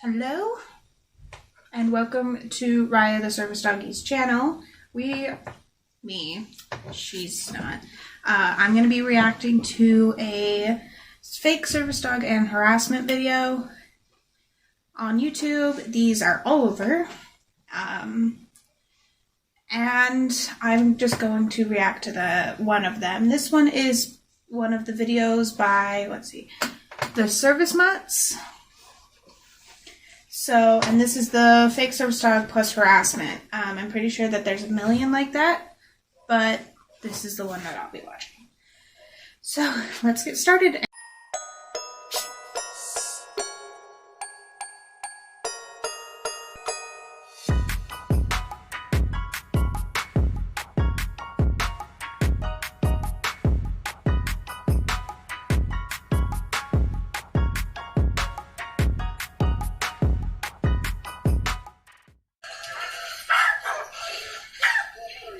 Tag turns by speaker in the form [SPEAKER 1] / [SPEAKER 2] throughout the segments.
[SPEAKER 1] Hello and welcome to Raya the Service Doggy's channel. She's not. I'm going to be reacting to a fake service dog and harassment video on YouTube. These are all over. And I'm just going to react to one of them. This one is one of the videos by, the Service Mutts. So, and this is the fake service dog plus harassment. I'm pretty sure that there's a million like that, but this is the one that I'll be watching. So, let's get started.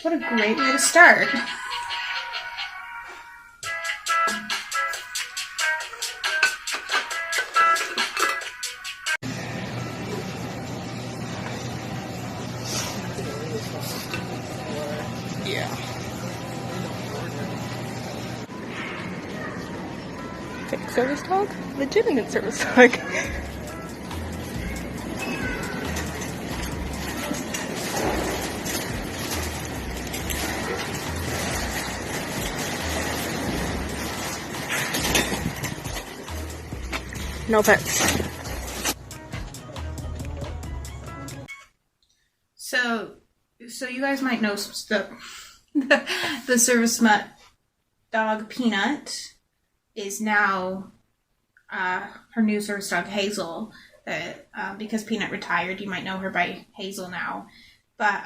[SPEAKER 1] What a great way to start. Yeah.
[SPEAKER 2] Fake service dog? Legitimate service dog. No pets.
[SPEAKER 1] So you guys might know some stuff. The service mutt dog Peanut is now her new service dog Hazel. Because Peanut retired, you might know her by Hazel now. But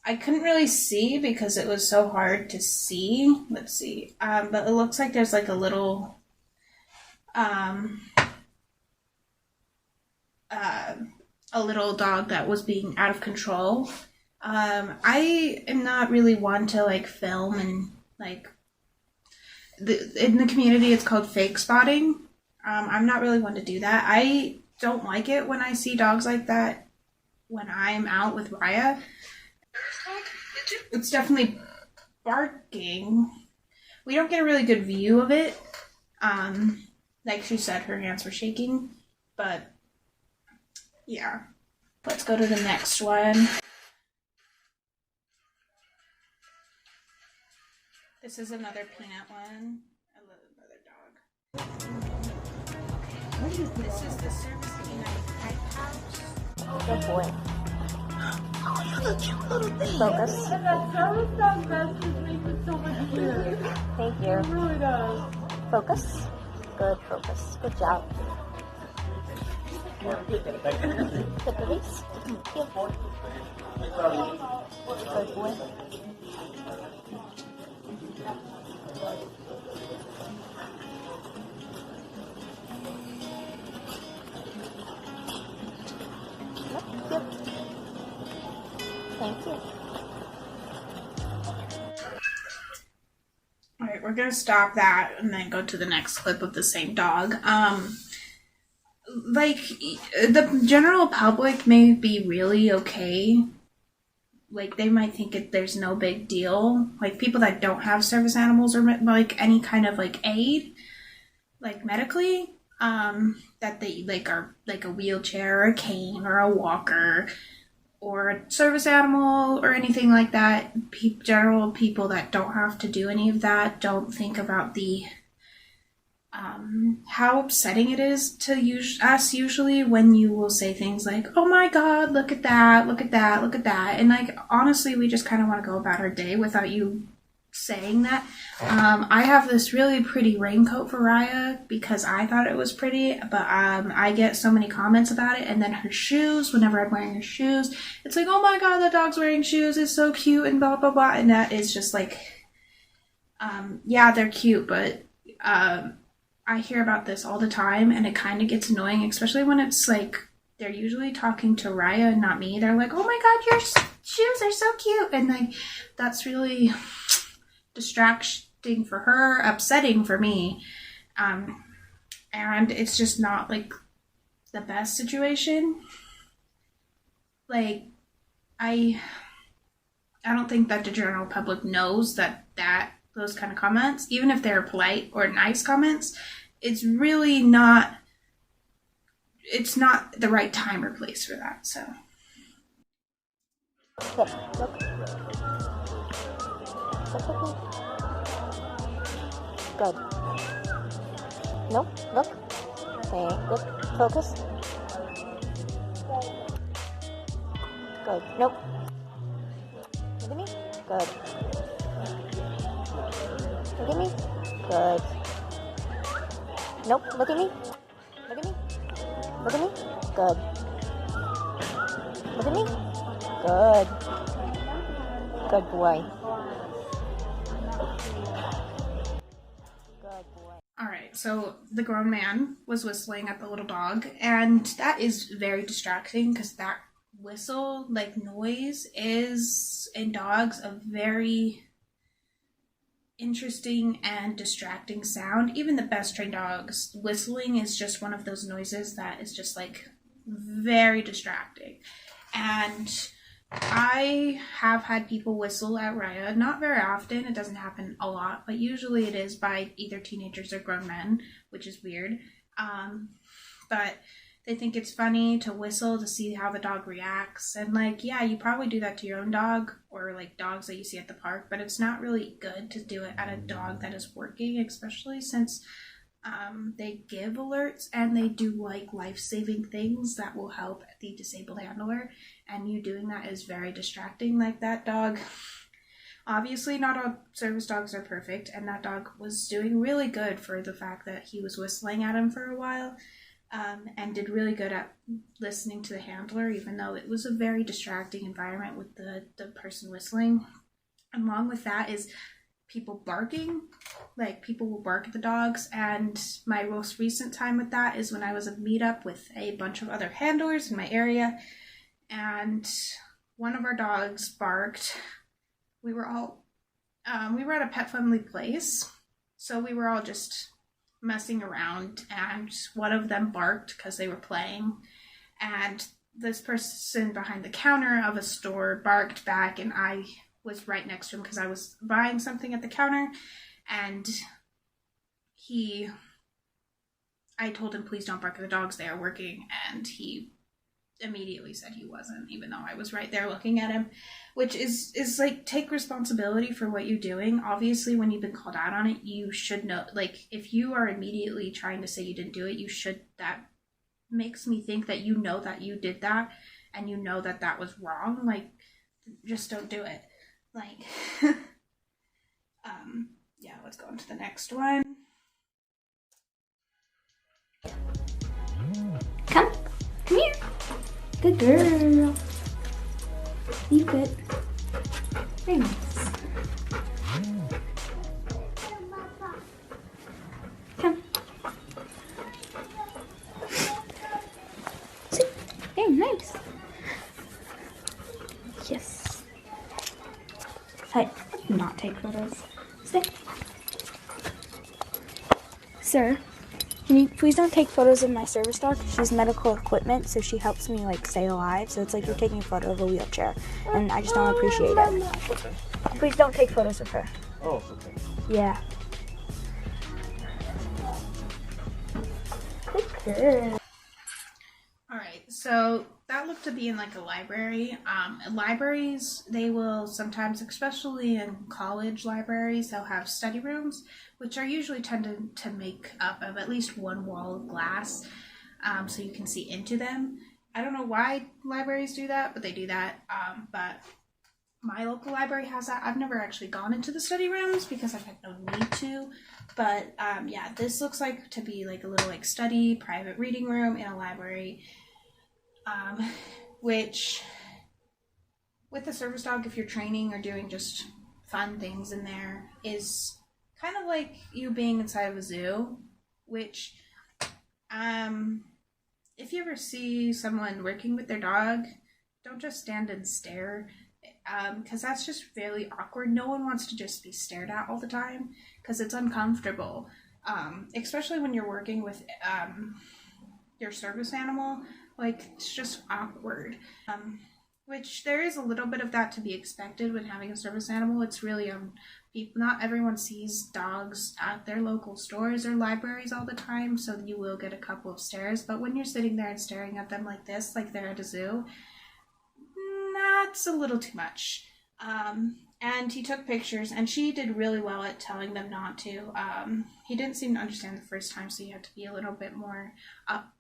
[SPEAKER 1] I couldn't really see because it was so hard to see. Let's see. But it looks like there's like a little dog that was being out of control. I am not really one to like film and like in the community it's called fake spotting. I'm not really one to do that. I don't like it when I see dogs like that when I'm out with Raya. It's definitely barking. We don't get a really good view of it. Like she said, her hands were shaking, but yeah. Let's go to the next one. This is another Peanut one. Another dog. This is the Service Peanut Pipe House.
[SPEAKER 2] Good boy.
[SPEAKER 3] Oh, you're a cute little thing.
[SPEAKER 2] Focus.
[SPEAKER 3] And that service dog vest just makes it so much clearer.
[SPEAKER 2] Thank you.
[SPEAKER 3] It really does.
[SPEAKER 2] Focus. Good focus. Good job. Good release. Good boy. Yep. Thank you.
[SPEAKER 1] Alright, we're gonna stop that and then go to the next clip of the same dog. Like, the general public may be really okay. Like, they might think there's no big deal. Like, people that don't have service animals or, like, any kind of, like, aid, like, medically, that they, like, are, like, a wheelchair or a cane or a walker or a service animal or anything like that. General people that don't have to do any of that don't think about the how upsetting it is to us usually when you will say things like, oh my god, look at that, look at that, look at that. And like, honestly, we just kind of want to go about our day without you saying that. I have this really pretty raincoat for Raya because I thought it was pretty, but I get so many comments about it. And then her shoes, whenever I'm wearing her shoes, it's like, oh my god, the dog's wearing shoes, it's so cute and blah blah blah. And that is just like, yeah, they're cute, but I hear about this all the time and it kind of gets annoying, especially when it's like they're usually talking to Raya and not me. They're like, oh my god, your shoes are so cute. And like, that's really distracting for her, upsetting for me. And it's just not like the best situation. Like, I don't think that the general public knows that those kind of comments, even if they're polite or nice comments, it's really not, it's not the right time or place for that. So
[SPEAKER 2] Look. Good. Nope. Look. Okay. Look. Focus. Good. Nope. Look at me. Good. Look at me. Good. Nope. Look at me. Look at me. Look at me. Good. Look at me. Good. Good boy. Good boy.
[SPEAKER 1] all right, so the grown man was whistling at the little dog, and that is very distracting because that whistle, like noise, is in dogs a very interesting and distracting sound. Even the best trained dogs, whistling is just one of those noises that is just like very distracting. And I have had people whistle at Raya, not very often, it doesn't happen a lot, but usually it is by either teenagers or grown men, which is weird. But they think it's funny to whistle to see how the dog reacts. And like, yeah, you probably do that to your own dog or like dogs that you see at the park, but it's not really good to do it at a dog that is working, especially since they give alerts and they do like life-saving things that will help the disabled handler. And you doing that is very distracting. Like that dog, obviously not all service dogs are perfect, and that dog was doing really good for the fact that he was whistling at him for a while. And did really good at listening to the handler, even though it was a very distracting environment with the person whistling. Along with that is people barking. Like, people will bark at the dogs, and my most recent time with that is when I was at a meetup with a bunch of other handlers in my area, and one of our dogs barked. We were at a pet-friendly place, so we were all just messing around, and one of them barked because they were playing, and this person behind the counter of a store barked back, and I was right next to him because I was buying something at the counter, and I told him, please don't bark at the dogs, they are working, and he immediately said he wasn't, even though I was right there looking at him, which is like, take responsibility for what you're doing. Obviously, when you've been called out on it, you should know, like, if you are immediately trying to say you didn't do it, you should. That makes me think that you know that you did that, and you know that that was wrong. Like, just don't do it. Like, yeah, let's go on to the next one.
[SPEAKER 4] Come here. Good girl. You good. Very nice. Come. Sit. Very nice. Yes. Hey, not take photos. Sit. Sir. Can you please don't take photos of my service dog? She's medical equipment, so she helps me like stay alive. So it's like you're taking a photo of a wheelchair, and I just don't appreciate it.
[SPEAKER 5] Okay.
[SPEAKER 4] Please don't take photos of her.
[SPEAKER 5] Oh, okay.
[SPEAKER 4] Yeah. Good girl.
[SPEAKER 1] All right, so that looked to be in like a library. Libraries, they will sometimes, especially in college libraries, they'll have study rooms, which are usually tended to make up of at least one wall of glass, so you can see into them. I don't know why libraries do that, but they do that. But my local library has that. I've never actually gone into the study rooms because I've had no need to. But yeah, this looks like to be like a little like study, private reading room in a library. Which with a service dog, if you're training or doing just fun things in there, is kind of like you being inside of a zoo, which if you ever see someone working with their dog, don't just stand and stare, because that's just really awkward. No one wants to just be stared at all the time because it's uncomfortable, especially when you're working with your service animal, like, it's just awkward. Which there is a little bit of that to be expected when having a service animal. It's really people. Not everyone sees dogs at their local stores or libraries all the time, so you will get a couple of stares. But when you're sitting there and staring at them like this, like they're at a zoo, that's a little too much. And he took pictures, and she did really well at telling them not to. He didn't seem to understand the first time, so you had to be a little bit more up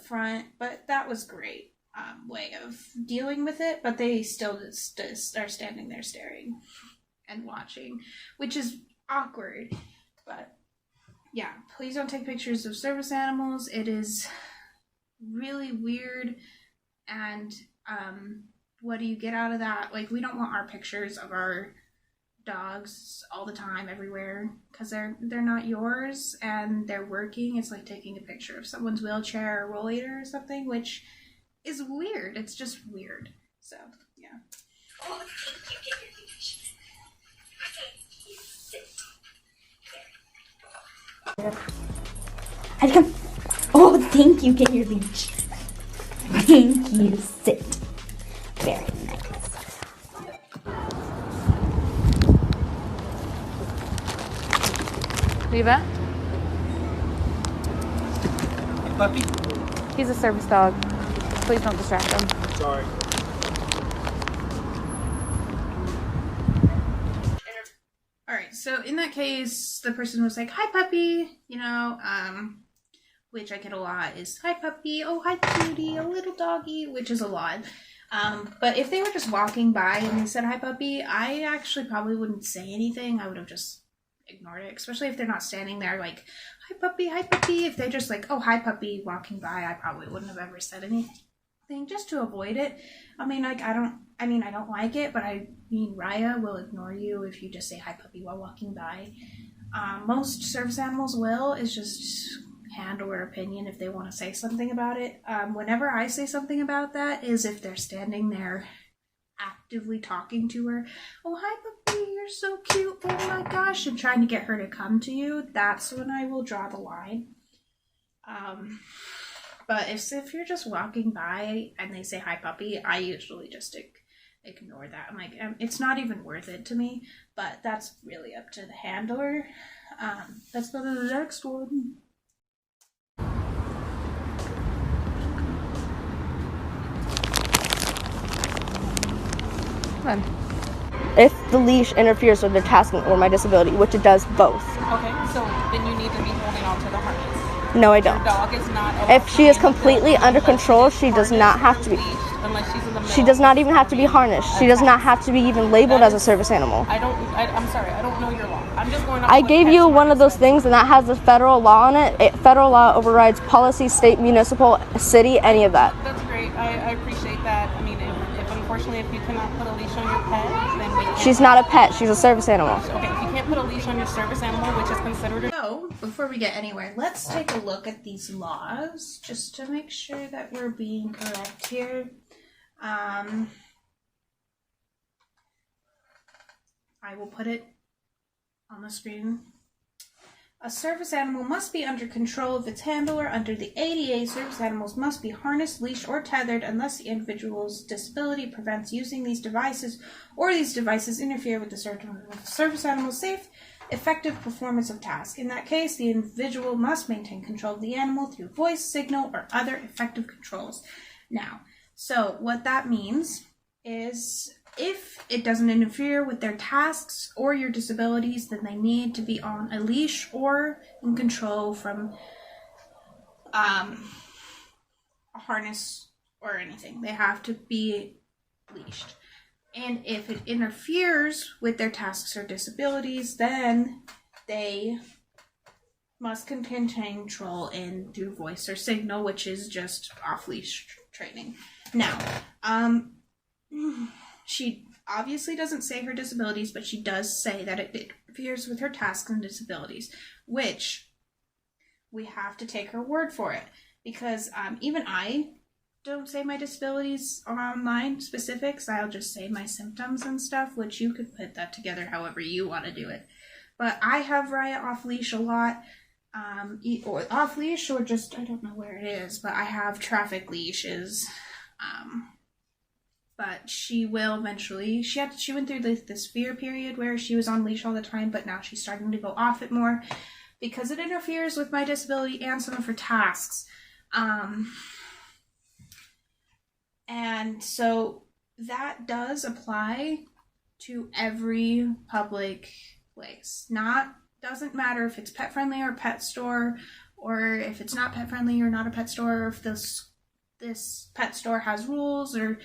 [SPEAKER 1] front, but that was great. Way of dealing with it, but they still are standing there staring and watching, which is awkward. But yeah, please don't take pictures of service animals. It is really weird, and what do you get out of that? Like, we don't want our pictures of our dogs all the time everywhere, because they're not yours and they're working. It's like taking a picture of someone's wheelchair or rollator or something, which is weird. It's just weird. So, yeah.
[SPEAKER 4] How'd you come? Oh, thank you. Get your leash. Thank you. Sit. Very nice.
[SPEAKER 3] Leave it.
[SPEAKER 5] Puppy?
[SPEAKER 3] He's a service dog. Please don't distract him.
[SPEAKER 5] Sorry.
[SPEAKER 1] Alright, so in that case, the person was like, hi puppy, which I get a lot is, hi puppy, oh hi cutie, a little doggy, which is a lot. But if they were just walking by and they said hi puppy, I actually probably wouldn't say anything. I would have just ignored it, especially if they're not standing there like, hi puppy, hi puppy. If they're just like, oh hi puppy, walking by, I probably wouldn't have ever said anything just to avoid it. I don't like it, but Raya will ignore you if you just say hi puppy while walking by. Most service animals will, is just handler opinion if they want to say something about it. Whenever I say something about that is if they're standing there actively talking to her. Oh, hi puppy, you're so cute, oh my gosh, and trying to get her to come to you. That's when I will draw the line. But if you're just walking by and they say hi puppy, I usually just ignore that. I'm like, it's not even worth it to me, but that's really up to the handler. Let's go to the next one.
[SPEAKER 3] Come on.
[SPEAKER 2] If the leash interferes with their tasking or my disability, which it does both.
[SPEAKER 6] Okay, so then you need to be holding on to the harness.
[SPEAKER 2] No, I don't.
[SPEAKER 6] Your dog is not.
[SPEAKER 2] If she is completely under control, she does not have to be.
[SPEAKER 6] Unless she's in the middle.
[SPEAKER 2] She does not even have to be harnessed. She does not have to be even labeled as a service animal.
[SPEAKER 6] I'm sorry, I don't know your law. I'm just going off.
[SPEAKER 2] I gave you one of those things, and that has a federal law on it. Federal law overrides policy, state, municipal, city, any of that.
[SPEAKER 6] That's great. I appreciate that. I mean, if unfortunately if you cannot put a leash on your pet, then we can.
[SPEAKER 2] She's not a pet. She's a service animal.
[SPEAKER 6] Okay, if you can't put a leash on your service animal, which is considered a.
[SPEAKER 1] So, before we get anywhere, let's take a look at these laws just to make sure that we're being correct here. I will put it on the screen. A service animal must be under control of its handler. Under the ADA, service animals must be harnessed, leashed, or tethered unless the individual's disability prevents using these devices or these devices interfere with the service animal's safe, effective performance of tasks. In that case, the individual must maintain control of the animal through voice, signal, or other effective controls. Now, so what that means is if it doesn't interfere with their tasks or your disabilities, then they need to be on a leash or in control from a harness or anything. They have to be leashed. And if it interferes with their tasks or disabilities, then they must contain control in through voice or signal, which is just off-leash training. Now, she obviously doesn't say her disabilities, but she does say that it interferes with her tasks and disabilities, which we have to take her word for it, because even I don't say my disabilities online specifics. I'll just say my symptoms and stuff, which you could put that together however you want to do it. But I have Raya off leash a lot or off leash, or just, I don't know where it is, but I have traffic leashes. But she will eventually, she went through this fear period where she was on leash all the time, but now she's starting to go off it more because it interferes with my disability and some of her tasks. And so that does apply to every public place. Doesn't matter if it's pet friendly or pet store, or if it's not pet friendly or not a pet store, or if this pet store has rules, or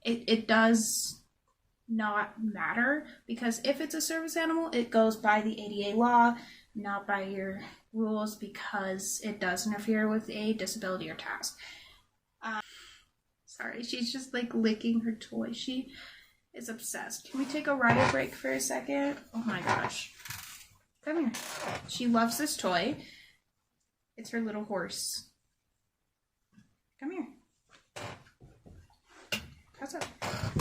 [SPEAKER 1] it does not matter, because if it's a service animal, it goes by the ADA law, not by your rules, because it does interfere with a disability or task. Sorry, she's just like licking her toy. She is obsessed. Can we take a rider break for a second? Oh my gosh. Come here. She loves this toy. It's her little horse. Come here. How's up?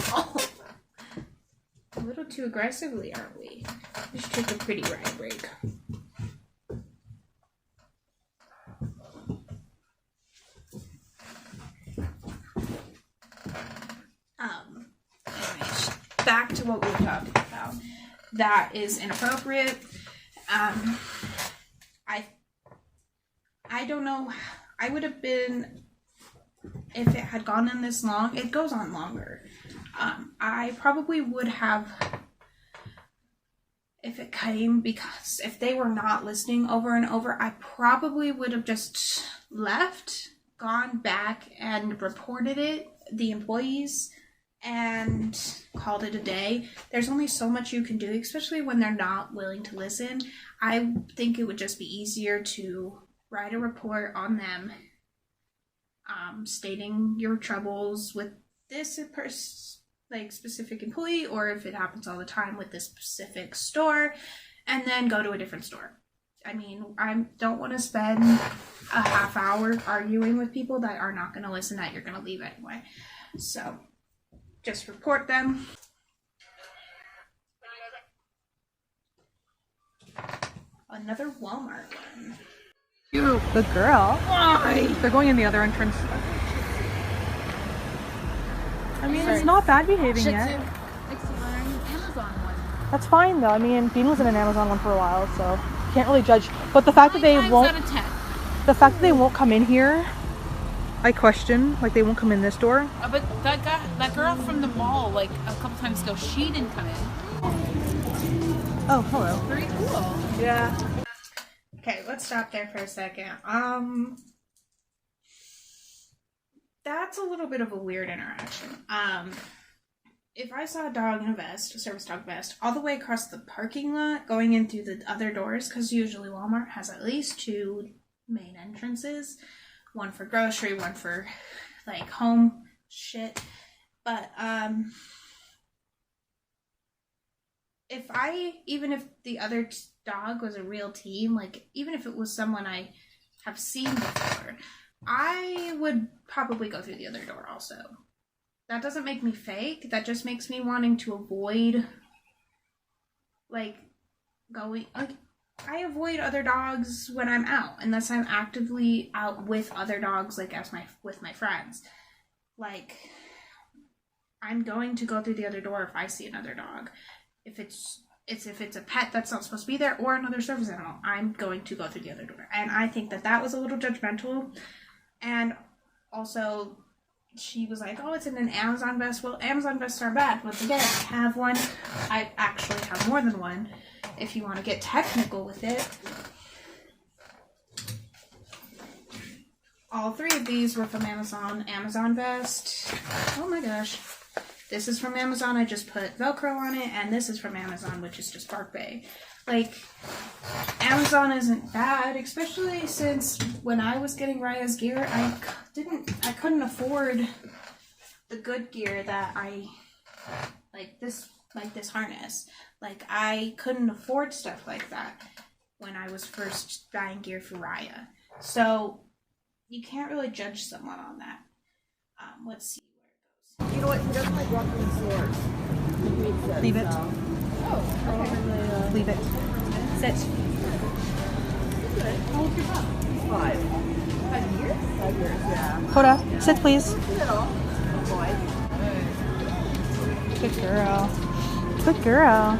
[SPEAKER 1] Oh. A little too aggressively, aren't we? We should take a pretty ride break. Anyways, back to what we were talking about. That is inappropriate. I don't know. I would have been, if it had gone on this long, it goes on longer. I probably would have, if it came, because if they were not listening over and over, I probably would have just left, gone back and reported it, the employees, and called it a day. There's only so much you can do, especially when they're not willing to listen. I think it would just be easier to write a report on them, stating your troubles with this specific employee, or if it happens all the time with this specific store, and then go to a different store. I mean, I don't want to spend a half hour arguing with people that are not going to listen, that you're going to leave anyway. So just report them. Another Walmart one.
[SPEAKER 5] Cute. Good girl. Why? They're going in the other entrance. I mean, it's not bad behaving yet.
[SPEAKER 3] Amazon one.
[SPEAKER 5] That's fine though. I mean, Bean was in an Amazon one for a while, so can't really judge. But the fact that they won't, come in here, I question. Like, they won't come in this door.
[SPEAKER 3] But that girl from the mall, like a couple times ago, she didn't come in.
[SPEAKER 5] Oh, hello.
[SPEAKER 3] Very cool.
[SPEAKER 5] Yeah.
[SPEAKER 1] Okay, let's stop there for a second. That's a little bit of a weird interaction. If I saw a dog in a vest, a service dog vest, all the way across the parking lot, going in through the other doors, because usually Walmart has at least 2 main entrances, one for grocery, one for like home shit. But even if the other dog was a real team, like even if it was someone I have seen before, I would probably go through the other door also. That doesn't make me fake. That just makes me wanting to avoid, like, going, like, I avoid other dogs when I'm out, unless I'm actively out with other dogs, like, with my friends. Like, I'm going to go through the other door if I see another dog. If it's a pet that's not supposed to be there, or another service animal, I'm going to go through the other door. And I think that was a little judgmental. And also, she was like, oh, it's in an Amazon vest. Well, Amazon vests are bad. Once again, I have one. I actually have more than one, if you want to get technical with it. All 3 of these were from Amazon. Amazon vest. Oh my gosh. This is from Amazon. I just put Velcro on it. And this is from Amazon, which is just Bark Bay. Like, Amazon isn't bad, especially since when I was getting Raya's gear, I couldn't afford the good gear that like this harness. Like, I couldn't afford stuff like that when I was first buying gear for Raya. So, you can't really judge someone on that. Let's see where it goes.
[SPEAKER 7] You know what? He doesn't like walking in stores.
[SPEAKER 5] Leave it.
[SPEAKER 7] Oh, okay.
[SPEAKER 5] Leave it. Sit.
[SPEAKER 6] How old's your pup? 5 years? 5 years, yeah.
[SPEAKER 5] Coda, sit please.
[SPEAKER 6] Little. Oh boy.
[SPEAKER 5] Good girl. Good girl.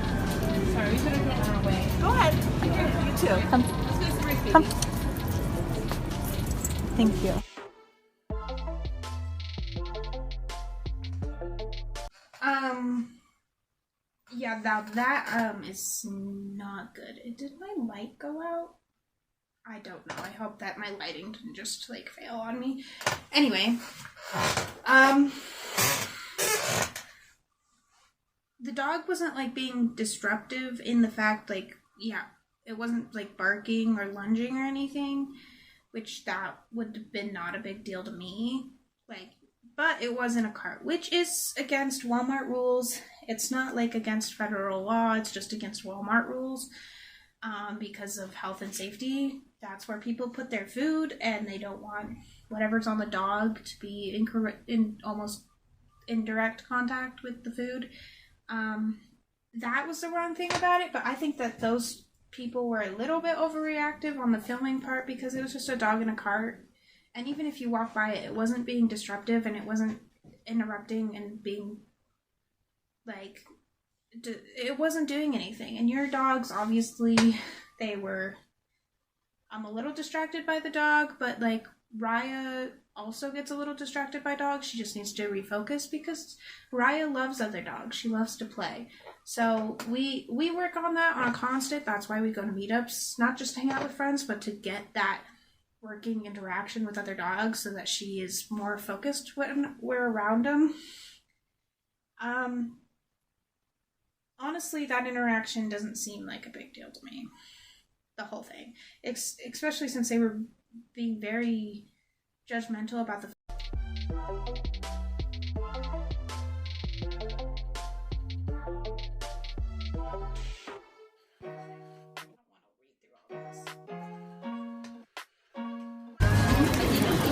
[SPEAKER 3] Sorry, we could have taken her away.
[SPEAKER 6] Go ahead. You too.
[SPEAKER 5] Come.
[SPEAKER 3] Let's go see Rick, baby.
[SPEAKER 5] Come. Thank you.
[SPEAKER 1] Yeah, now that is not good. Did my light go out? I don't know. I hope that my lighting didn't just like fail on me. Anyway, the dog wasn't like being disruptive in the fact like, yeah, it wasn't like barking or lunging or anything, which that would have been not a big deal to me. Like, but it was in a cart, which is against Walmart rules. It's not like against federal law, it's just against Walmart rules because of health and safety. That's where people put their food, and they don't want whatever's on the dog to be in almost indirect contact with the food. That was the wrong thing about it, but I think that those people were a little bit overreactive on the filming part because it was just a dog in a cart. And even if you walk by it, it wasn't being disruptive and it wasn't interrupting and being like, it wasn't doing anything. And your dogs, obviously, they were, I'm a little distracted by the dog, but like Raya also gets a little distracted by dogs. She just needs to refocus because Raya loves other dogs. She loves to play. So we work on that on a constant. That's why we go to meetups, not just to hang out with friends, but to get that working interaction with other dogs so that she is more focused when we're around them. Honestly, that interaction doesn't seem like a big deal to me. The whole thing. Especially since they were being very judgmental about the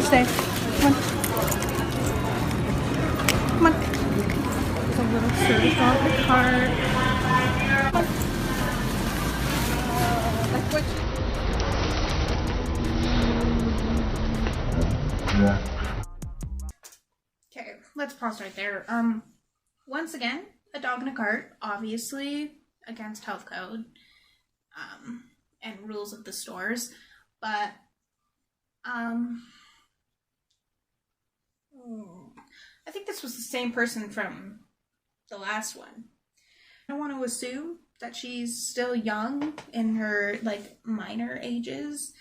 [SPEAKER 5] Stay. Come on. Come on. There's a little service dog in the cart. Come on. That's what
[SPEAKER 1] Okay, let's pause right there. Once again, a dog in a cart, obviously against health code, and rules of the stores, but, I think this was the same person from the last one. I don't want to assume that she's still young in her, like, minor ages.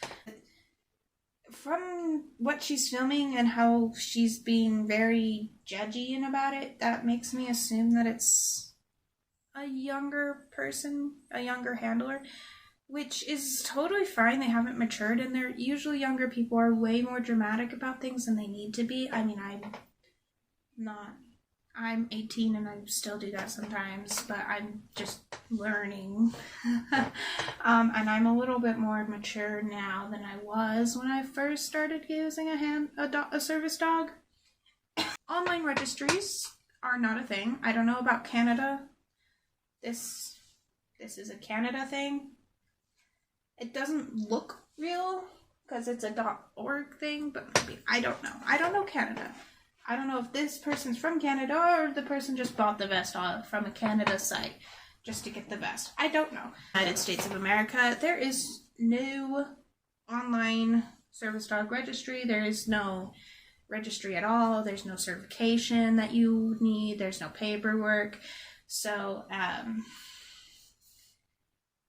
[SPEAKER 1] From what she's filming and how she's being very judgy about it, that makes me assume that it's a younger person, a younger handler, which is totally fine. They haven't matured, and they're usually younger people are way more dramatic about things than they need to be. I mean, I'm 18 and I still do that sometimes, but I'm just learning. And I'm a little bit more mature now than I was when I first started using a service dog. Online registries are not a thing. I don't know about Canada. This is a Canada thing. It doesn't look real because it's a .org thing, but maybe, I don't know. I don't know Canada. I don't know if this person's from Canada or the person just bought the vest from a Canada site just to get the vest. I don't know. United States of America, there is no online service dog registry. There is no registry at all. There's no certification that you need. There's no paperwork. So,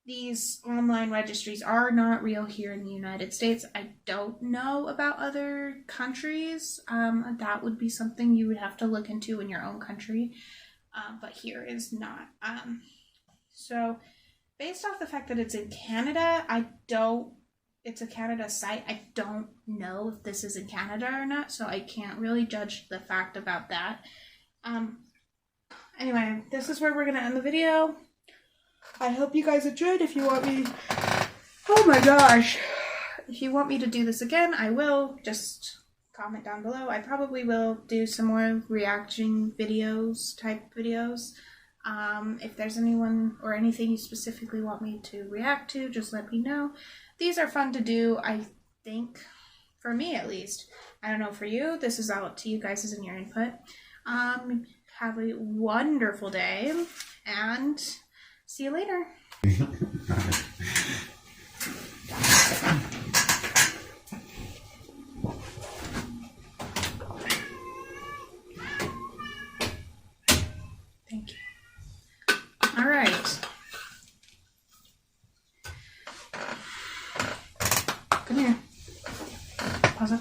[SPEAKER 1] these online registries are not real here in the United States. I don't know about other countries. That would be something you would have to look into in your own country. But here is not. So based off the fact that it's in Canada, it's a Canada site. I don't know if this is in Canada or not, so I can't really judge the fact about that. Anyway, this is where we're going to end the video. I hope you guys enjoyed. If you want me, oh my gosh, if you want me to do this again, I will. Just comment down below. I probably will do some more reaction type videos. If there's anyone or anything you specifically want me to react to, just let me know. these are fun to do, I think, for me at least. I don't know for you. This is out to you guys as in your input. Have a wonderful day, and see you later. Thank you. All right. Come here. Pause it.